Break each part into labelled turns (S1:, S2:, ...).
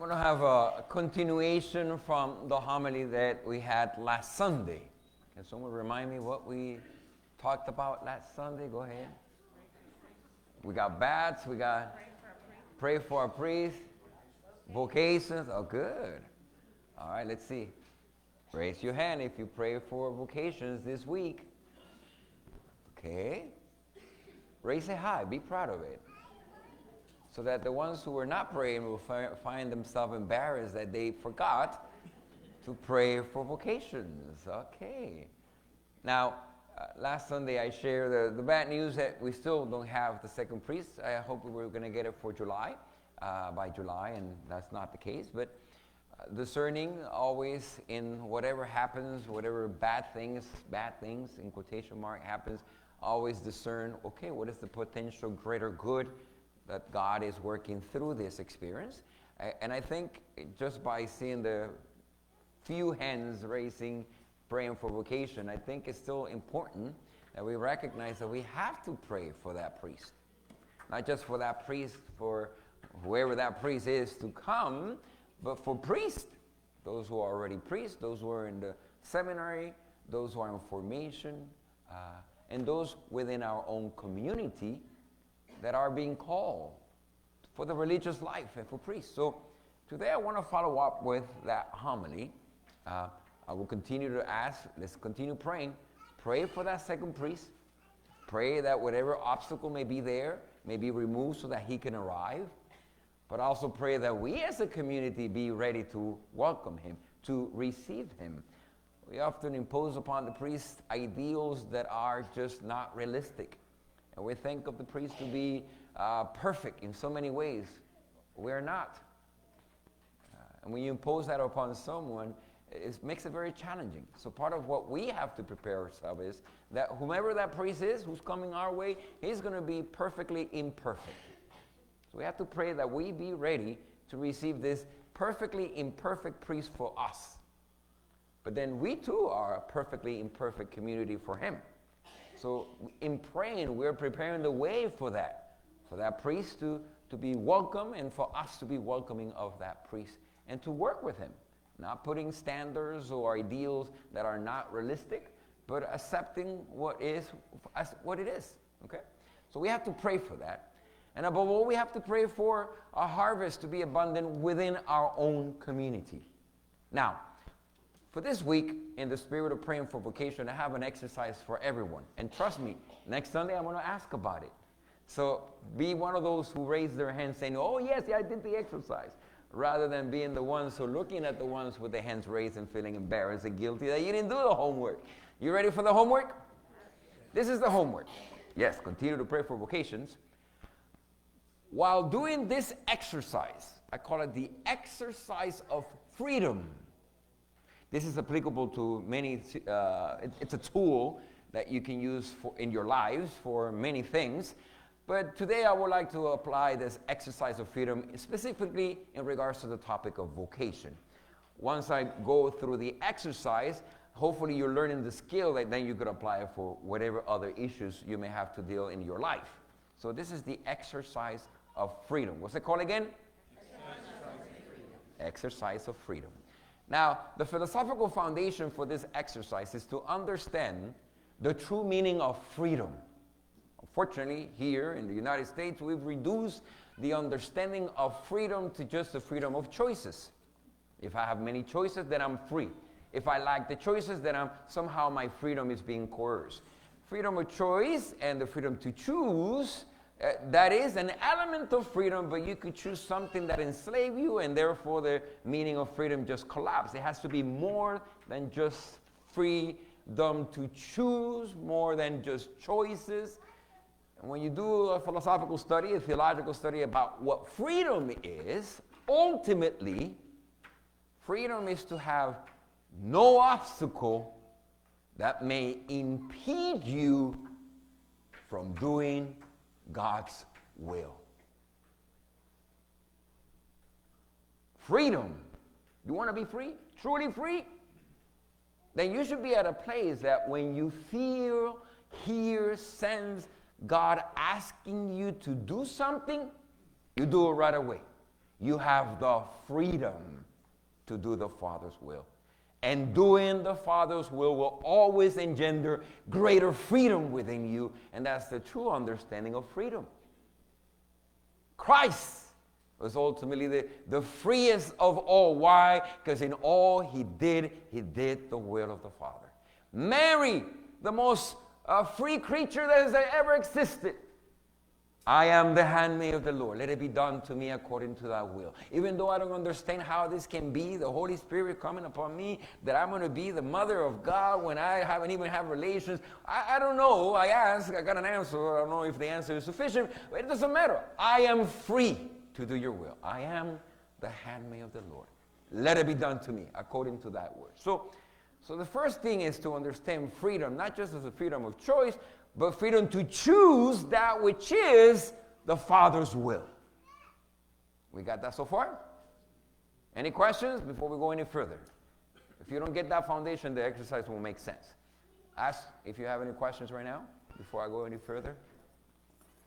S1: I'm going to have a continuation from the homily that we had last Sunday. Can someone remind me what we talked about last Sunday? Go ahead. We got bats, we got pray for a priest, vocations. Oh, good. All right, let's see. Raise your hand if you pray for vocations this week. Okay. Raise it high. Be proud of it. So that the ones who were not praying will find themselves embarrassed that they forgot to pray for vocations. Okay. Now, last Sunday I shared the bad news that we still don't have the second priest. I hope we were going to get it for July, by July, and that's not the case. But discerning always in whatever happens, whatever bad things, in quotation mark, happens, always discern, okay, what is the potential greater good that God is working through this experience. And I think just by seeing the few hands raising, praying for vocation, I think it's still important that we recognize that we have to pray for that priest. Not just for that priest, for whoever that priest is to come, but for priests, those who are already priests, those who are in the seminary, those who are in formation, and those within our own community that are being called for the religious life and for priests. So today I want to follow up with that homily. I will continue to ask, let's continue praying. Pray for that second priest. Pray that whatever obstacle may be there may be removed so that he can arrive. But also pray that we as a community be ready to welcome him, to receive him. We often impose upon the priest ideals that are just not realistic. And we think of the priest to be perfect in so many ways. We're not. And when you impose that upon someone, it makes it very challenging. So part of what we have to prepare ourselves is that whomever that priest is, who's coming our way, he's going to be perfectly imperfect. So we have to pray that we be ready to receive this perfectly imperfect priest for us. But then we too are a perfectly imperfect community for him. So in praying, we're preparing the way for that priest to be welcome and for us to be welcoming of that priest and to work with him. Not putting standards or ideals that are not realistic, but accepting what is as what it is, okay? So we have to pray for that. And above all, we have to pray for a harvest to be abundant within our own community. Now, for this week, in the spirit of praying for vocation, I have an exercise for everyone. And trust me, next Sunday I'm going to ask about it. So be one of those who raise their hands saying, oh yes, I did the exercise. Rather than being the ones who are looking at the ones with their hands raised and feeling embarrassed and guilty that you didn't do the homework. You ready for the homework? This is the homework. Yes, continue to pray for vocations. While doing this exercise, I call it the exercise of freedom. This is applicable to many, it's a tool that you can use in your lives for many things. But today I would like to apply this exercise of freedom specifically in regards to the topic of vocation. Once I go through the exercise, hopefully you're learning the skill that then you could apply for whatever other issues you may have to deal in your life. So this is the exercise of freedom. What's it called again? Exercise of freedom. Now, the philosophical foundation for this exercise is to understand the true meaning of freedom. Unfortunately, here in the United States, we've reduced the understanding of freedom to just the freedom of choices. If I have many choices, then I'm free. If I lack the choices, then somehow my freedom is being coerced. Freedom of choice and the freedom to choose, that is an element of freedom, but you could choose something that enslaves you, and therefore the meaning of freedom just collapses. It has to be more than just freedom to choose, more than just choices. And when you do a philosophical study, a theological study about what freedom is, ultimately, freedom is to have no obstacle that may impede you from doing God's will. Freedom. You want to be free? Truly free? Then you should be at a place that when you feel, hear, sense God asking you to do something, you do it right away. You have the freedom to do the Father's will. And doing the Father's will always engender greater freedom within you. And that's the true understanding of freedom. Christ was ultimately the freest of all. Why? Because in all he did the will of the Father. Mary, the most free creature that has ever existed. I am the handmaid of the Lord. Let it be done to me according to thy will. Even though I don't understand how this can be, the Holy Spirit coming upon me, that I'm going to be the mother of God when I haven't even had relations. I don't know. I asked. I got an answer. I don't know if the answer is sufficient. But it doesn't matter. I am free to do your will. I am the handmaid of the Lord. Let it be done to me according to that word. So the first thing is to understand freedom, not just as a freedom of choice, but freedom to choose that which is the Father's will. We got that so far? Any questions before we go any further? If you don't get that foundation, the exercise won't make sense. Ask if you have any questions right now before I go any further.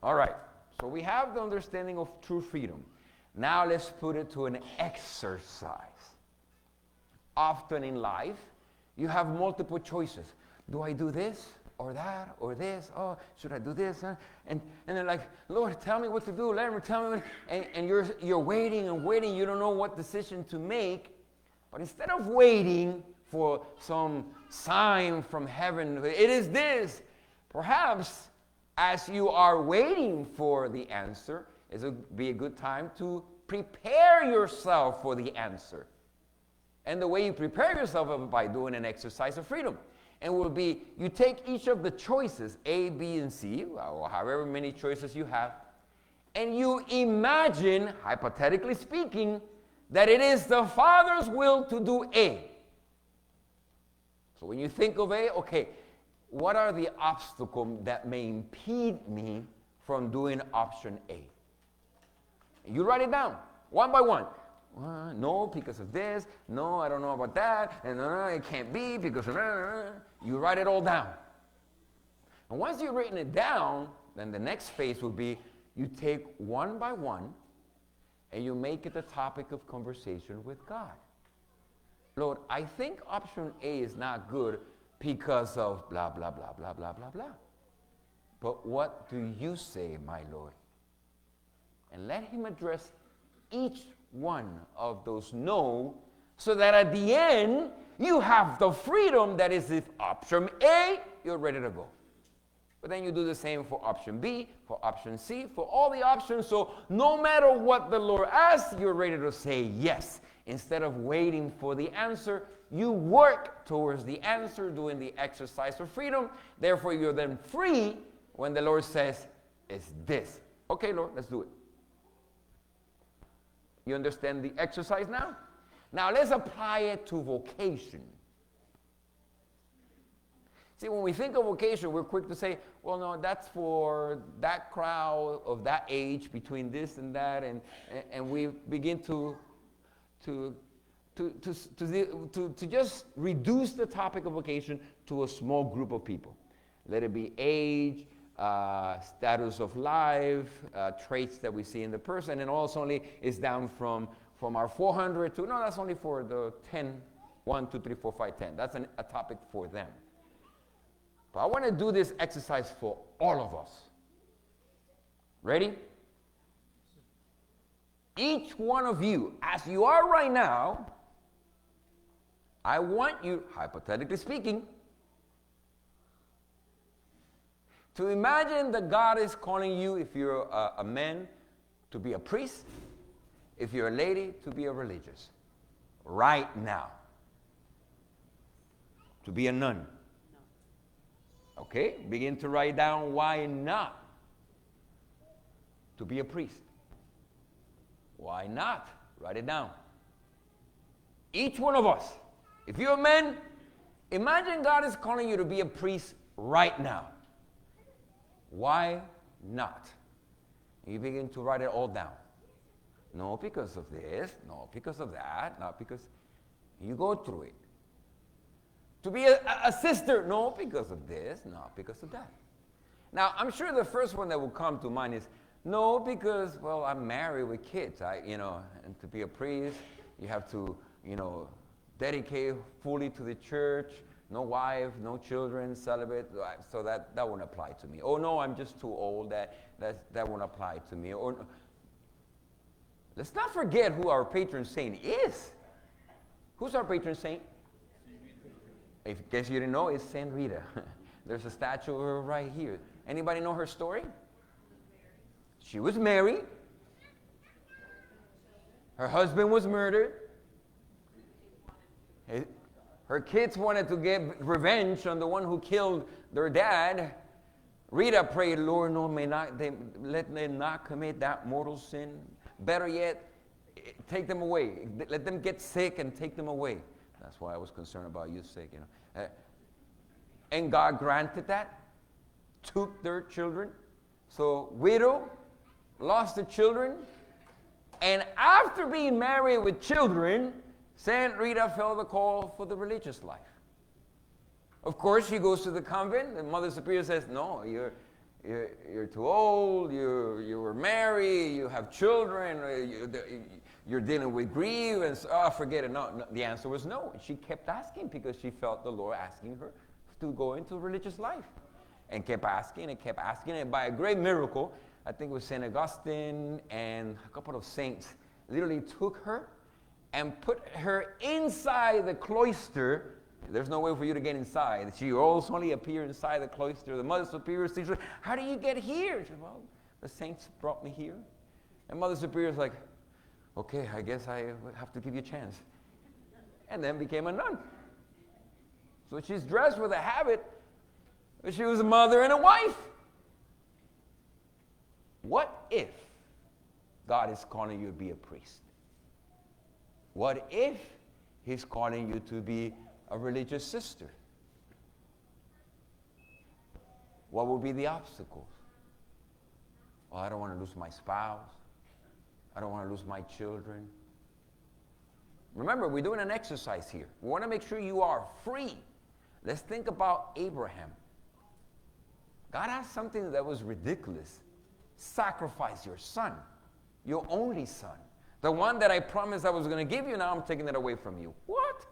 S1: All right. So we have the understanding of true freedom. Now let's put it to an exercise. Often in life, you have multiple choices. Do I do this or that or this? Oh, should I do this? And they're like, Lord, tell me what to do. Tell me what. And you're waiting and waiting. You don't know what decision to make. But instead of waiting for some sign from heaven, it is this. Perhaps as you are waiting for the answer, it would be a good time to prepare yourself for the answer. And the way you prepare yourself is by doing an exercise of freedom. And will be, you take each of the choices, A, B, and C, or however many choices you have, and you imagine, hypothetically speaking, that it is the Father's will to do A. So when you think of A, okay, what are the obstacles that may impede me from doing option A? And you write it down, one by one. No, because of this. No, I don't know about that. And no, it can't be because of that. You write it all down. And once you've written it down, then the next phase will be you take one by one and you make it a topic of conversation with God. Lord, I think option A is not good because of blah, blah, blah, blah, blah, blah, blah. But what do you say, my Lord? And let him address each one of those no, so that at the end, you have the freedom that is if option A, you're ready to go. But then you do the same for option B, for option C, for all the options. So no matter what the Lord asks, you're ready to say yes. Instead of waiting for the answer, you work towards the answer, doing the exercise of freedom. Therefore, you're then free when the Lord says, it's this. Okay, Lord, let's do it. You understand the exercise now? Now let's apply it to vocation. See, when we think of vocation, we're quick to say, well, no, that's for that crowd of that age between this and that, and we begin to just reduce the topic of vocation to a small group of people. Let it be age, status of life, traits that we see in the person, and also only is down from our 400 to, no, that's only for the 10, 1, 2, 3, 4, 5, 10. That's a topic for them. But I want to do this exercise for all of us. Ready? Each one of you, as you are right now, I want you, hypothetically speaking, to imagine that God is calling you, if you're a man, to be a priest, if you're a lady, to be a religious. Right now. To be a nun. Okay, begin to write down why not to be a priest. Why not? Write it down. Each one of us, if you're a man, imagine God is calling you to be a priest right now. Why not? You begin to write it all down. No, because of this. No, because of that. Not because you go through it. To be a sister. No, because of this. Not because of that. Now, I'm sure the first one that will come to mind is, No, because, well, I'm married with kids. And to be a priest, you have to, dedicate fully to the church. No wife, no children, celibate. So that won't apply to me. Oh no, I'm just too old. That won't apply to me. Or let's not forget who our patron saint is. Who's our patron saint? In case you didn't know, it's Saint Rita. There's a statue of her right here. Anybody know her story? She was married. Her husband was murdered. Her kids wanted to get revenge on the one who killed their dad. Rita prayed, Lord, no, let them not commit that mortal sin. Better yet, take them away. Let them get sick and take them away. That's why I was concerned about you sick, And God granted that, took their children. So widow, lost the children, and after being married with children, Saint Rita felt the call for the religious life. Of course, she goes to the convent, and Mother Superior says, no, you're too old, you were married, you have children, you're dealing with grief, and forget it. No, the answer was no. She kept asking because she felt the Lord asking her to go into religious life. And kept asking, and by a great miracle, I think it was St. Augustine and a couple of saints literally took her and put her inside the cloister. There's no way for you to get inside. She only appeared inside the cloister. The Mother Superior says, how do you get here? She said, well, the saints brought me here. And Mother Superior is like, okay, I guess I have to give you a chance. And then became a nun. So she's dressed with a habit, but she was a mother and a wife. What if God is calling you to be a priest? What if He's calling you to be a religious sister? What will be the obstacles? Well, I don't want to lose my spouse. I don't want to lose my children. Remember, we're doing an exercise here. We want to make sure you are free. Let's think about Abraham. God asked something that was ridiculous. Sacrifice your son, your only son. The one that I promised I was going to give you, now I'm taking it away from you. What?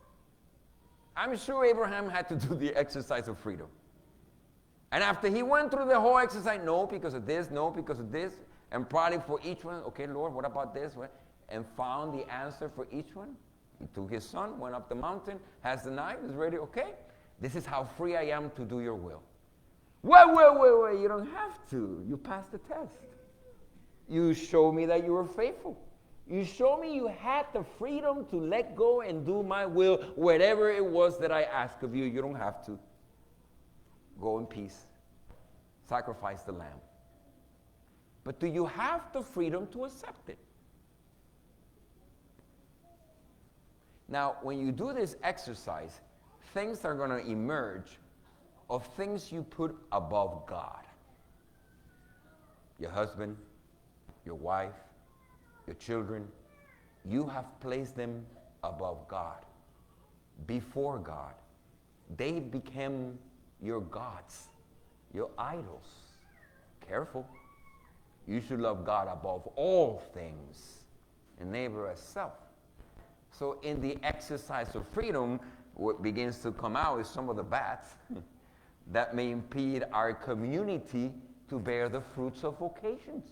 S1: I'm sure Abraham had to do the exercise of freedom. And after he went through the whole exercise, no, because of this, no, because of this, and probably for each one, okay, Lord, what about this? And found the answer for each one. He took his son, went up the mountain, has the knife, is ready, okay, this is how free I am to do your will. Wait, you don't have to. You passed the test. You show me that you were faithful. You show me you had the freedom to let go and do my will, whatever it was that I asked of you. You don't have to. Go in peace. Sacrifice the lamb. But do you have the freedom to accept it? Now, when you do this exercise, things are going to emerge of things you put above God. Your husband, your wife, your children, you have placed them above God, before God. They became your gods, your idols. Careful. You should love God above all things, and neighbor as self. So in the exercise of freedom, what begins to come out is some of the bats that may impede our community to bear the fruits of vocations.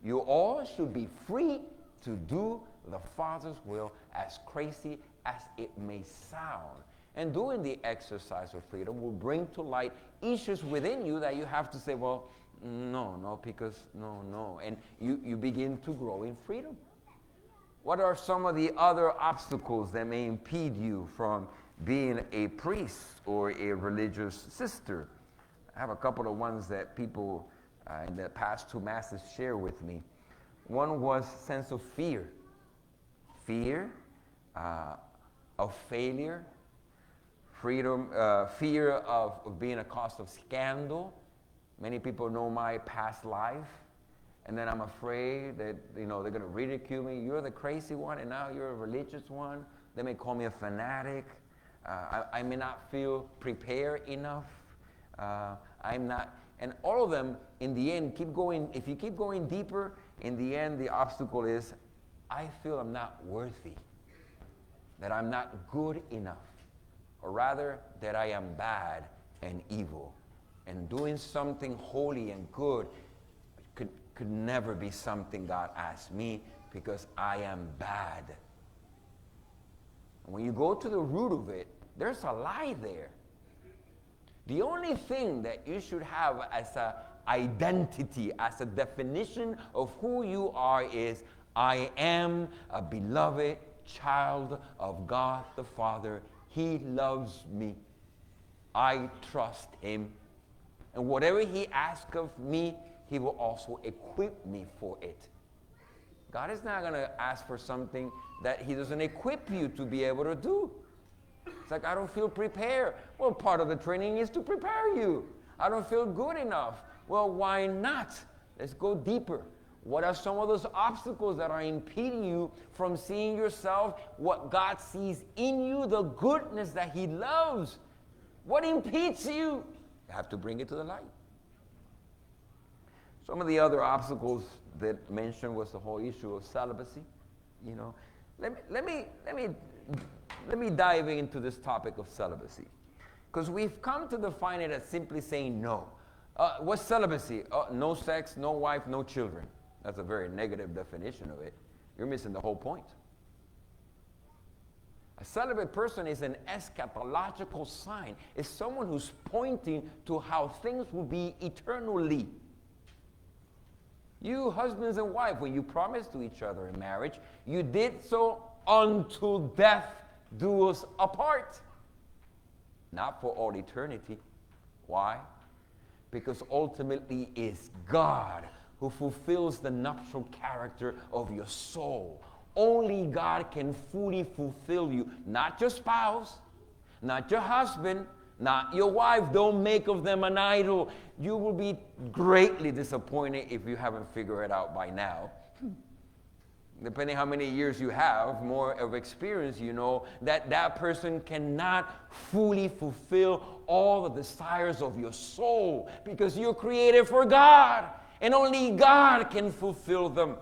S1: You all should be free to do the Father's will, as crazy as it may sound. And doing the exercise of freedom will bring to light issues within you that you have to say, well, no, because no. And you begin to grow in freedom. What are some of the other obstacles that may impede you from being a priest or a religious sister? I have a couple of ones that people in the past two masses share with me. One was sense of fear. Fear of failure, fear of being a cause of scandal. Many people know my past life, and then I'm afraid that they're going to ridicule me. You're the crazy one, and now you're a religious one. They may call me a fanatic. I may not feel prepared enough. I'm not And all of them, in the end, keep going. If you keep going deeper, in the end, the obstacle is, I feel I'm not worthy, that I'm not good enough, or rather, that I am bad and evil. And doing something holy and good could never be something God asked me, because I am bad. And when you go to the root of it, there's a lie there. The only thing that you should have as an identity, as a definition of who you are is, I am a beloved child of God the Father. He loves me. I trust him. And whatever he asks of me, he will also equip me for it. God is not going to ask for something that he doesn't equip you to be able to do. It's like, I don't feel prepared. Well, part of the training is to prepare you. I don't feel good enough. Well, why not? Let's go deeper. What are some of those obstacles that are impeding you from seeing yourself, what God sees in you, the goodness that he loves? What impedes you? You have to bring it to the light. Some of the other obstacles that mentioned was the whole issue of celibacy. You know, let me dive into this topic of celibacy, because we've come to define it as simply saying no. What's celibacy? No sex, no wife, no children. That's a very negative definition of it. You're missing the whole point. A celibate person is an eschatological sign. It's someone who's pointing to how things will be eternally. You husbands and wives, when you promised to each other in marriage, you did so until death do us apart. Not for all eternity. Why? Because ultimately it's God who fulfills the nuptial character of your soul. Only God can fully fulfill you. Not your spouse, not your husband, not your wife. Don't make of them an idol. You will be greatly disappointed if you haven't figured it out by now. Depending how many years you have, more of experience, you know that that person cannot fully fulfill all the desires of your soul, because you're created for God, and only God can fulfill them.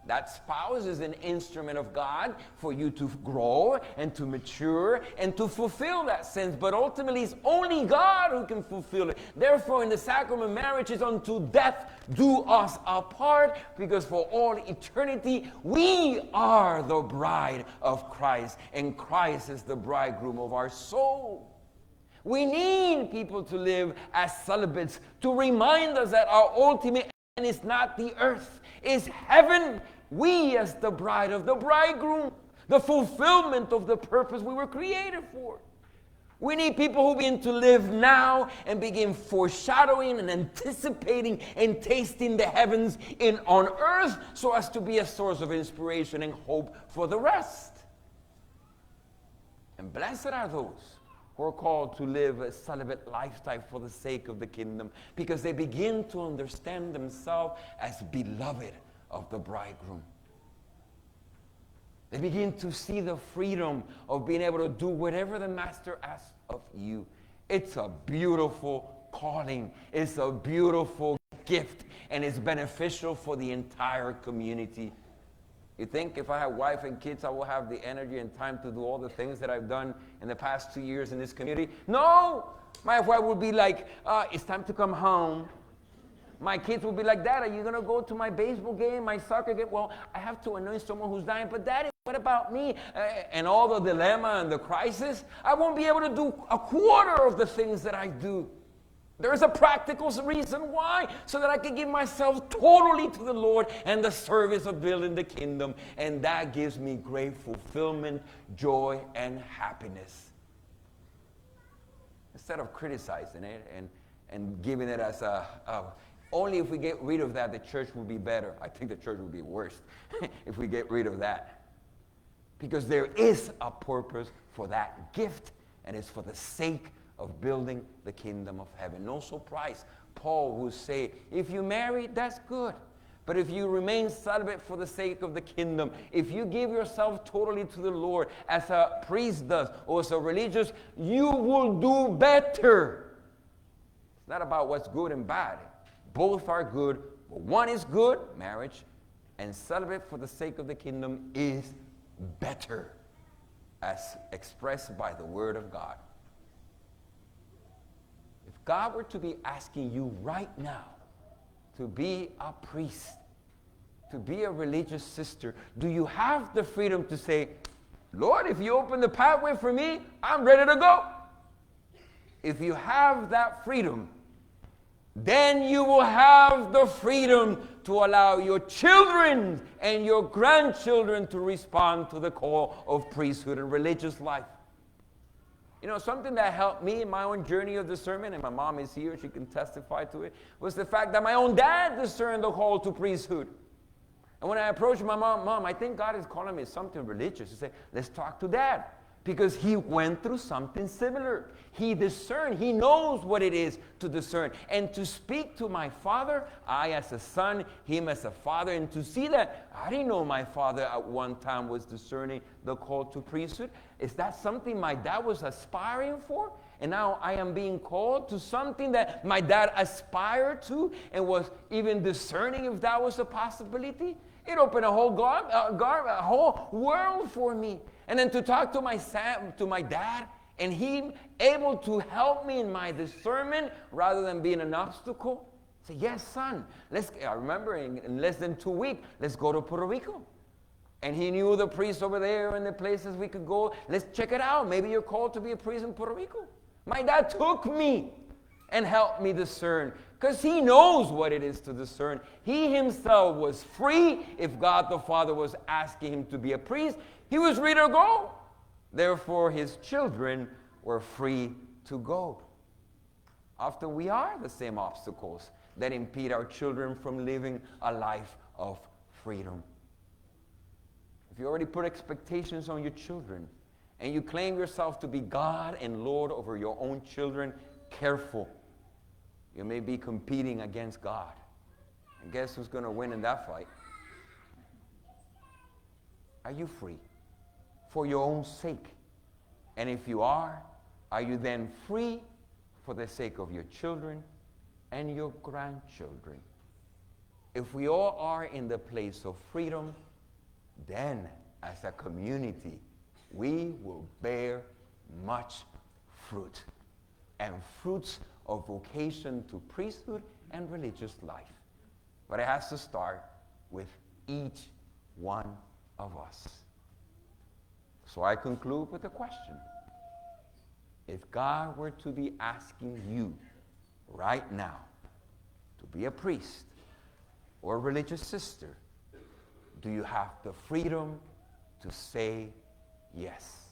S1: That spouse is an instrument of God for you to grow and to mature and to fulfill that sense. But ultimately, it's only God who can fulfill it. Therefore, in the sacrament of marriage is until death do us apart, because for all eternity, we are the bride of Christ, and Christ is the bridegroom of our soul. We need people to live as celibates to remind us that our ultimate end is not the earth, it's heaven. We as the bride of the bridegroom, the fulfillment of the purpose we were created for. We need people who begin to live now and begin foreshadowing and anticipating and tasting the heavens on earth, so as to be a source of inspiration and hope for the rest. And blessed are those who are called to live a celibate lifestyle for the sake of the kingdom, because they begin to understand themselves as beloved of the bridegroom. They begin to see the freedom of being able to do whatever the master asks of you. It's a beautiful calling. It's a beautiful gift, and it's beneficial for the entire community. You think if I have wife and kids, I will have the energy and time to do all the things that I've done in the past 2 years in this community? No! My wife would be like, it's time to come home. My kids will be like, Dad, are you going to go to my baseball game, my soccer game? Well, I have to annoy someone who's dying, but Daddy, what about me? And all the dilemma and the crisis, I won't be able to do a quarter of the things that I do. There is a practical reason why, so that I can give myself totally to the Lord and the service of building the kingdom. And that gives me great fulfillment, joy, and happiness. Instead of criticizing it and giving it as only if we get rid of that, the church will be better. I think the church will be worse if we get rid of that. Because there is a purpose for that gift, and it's for the sake of building the kingdom of heaven. No surprise, Paul will say, if you marry, that's good. But if you remain celibate for the sake of the kingdom, if you give yourself totally to the Lord as a priest does or as a religious, you will do better. It's not about what's good and bad. Both are good, but one is good, marriage, and celibate for the sake of the kingdom is better, as expressed by the Word of God. If God were to be asking you right now to be a priest, to be a religious sister, do you have the freedom to say, Lord, if you open the pathway for me, I'm ready to go? If you have that freedom, then you will have the freedom to allow your children and your grandchildren to respond to the call of priesthood and religious life. You know, something that helped me in my own journey of discernment, and my mom is here, she can testify to it, was the fact that my own dad discerned the call to priesthood. And when I approached my mom, I think God is calling me something religious. He said, let's talk to Dad. Because he went through something similar. He discerned. He knows what it is to discern. And to speak to my father, I as a son, him as a father, and to see that I didn't know my father at one time was discerning the call to priesthood. Is that something my dad was aspiring for? And now I am being called to something that my dad aspired to and was even discerning if that was a possibility. It opened a whole a whole world for me. And then to talk to my dad, and him able to help me in my discernment rather than being an obstacle. Say, yes, son. I remember in less than 2 weeks, let's go to Puerto Rico. And he knew the priests over there and the places we could go. Let's check it out. Maybe you're called to be a priest in Puerto Rico. My dad took me and helped me discern, because he knows what it is to discern. He himself was free. If God the Father was asking him to be a priest, he was free to go. Therefore, his children were free to go. Often we are the same obstacles that impede our children from living a life of freedom. If you already put expectations on your children, and you claim yourself to be God and Lord over your own children, careful. You may be competing against God. And guess who's going to win in that fight? Are you free for your own sake? And if you are you then free for the sake of your children and your grandchildren? If we all are in the place of freedom, then as a community, we will bear much fruit, and fruits of vocation to priesthood and religious life. But it has to start with each one of us. So I conclude with a question. If God were to be asking you right now to be a priest or a religious sister, do you have the freedom to say yes?